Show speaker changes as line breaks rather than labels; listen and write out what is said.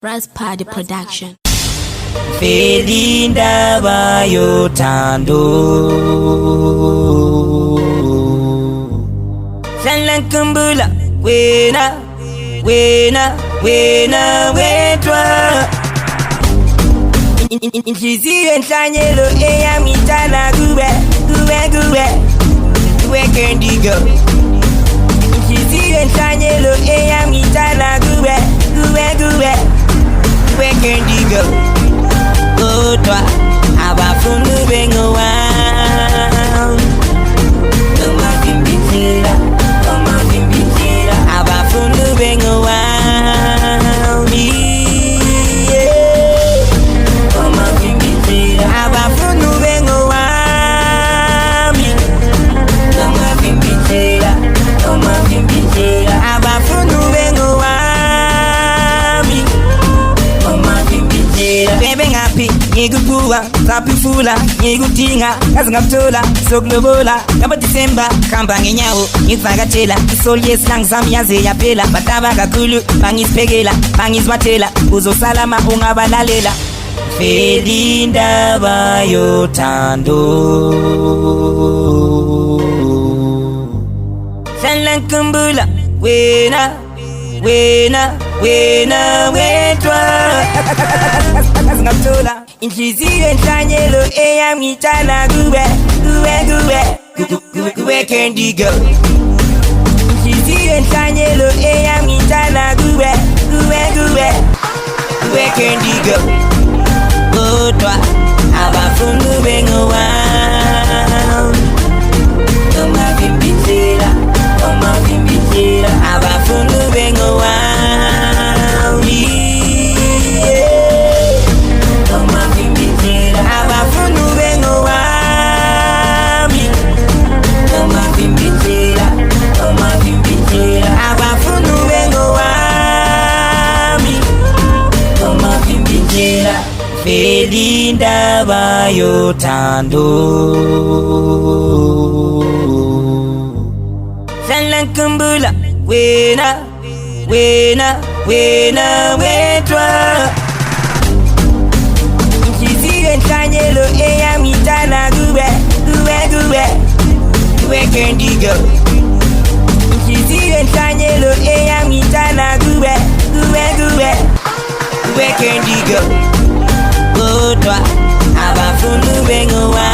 Party Production.
Felinda bayotando Sanlankumbula wena wetwa Inhliziyo enhlanyelo eyamitana kube kendigo Inhliziyo enhlanyelo eyamitana kube kendigo Kodwa abafuna bengowa Omavimbindlela abafuna bengowa Omavimbindlela abafuna bengowa Omavimbindlela abafuna bengowa Bebe ngapi ngikubuwa sapifula ngikudinga kaze ngabuthola sokulobola ngaba December khamba ngenyawo ngivakatshela isoli yeslang sami yaze yaphela bataba kakhulu bangisiphekela bangizwathela uzosalama ungabalalela Felinda bayothando Sanlankumbula wena wetwa Ngabuthola inhliziyo enhlanyelo eyamitana kube kendigo Inhliziyo enhlanyelo eyamitana kube kendigo Kodwa abafuna bengowa Omavimbindlela abafuna bengowa Omavimbindlela abafuna bengowa Omavimbindlela abafuna bengowa Omavimbindlela Felinda bayothando Sanlankumbula wena wetwa Inhliziyo enhlanyelo eyamitana kube kendigo Inhliziyo enhlanyelo eyamitana kube kendigo Kodwa abafuna bengowa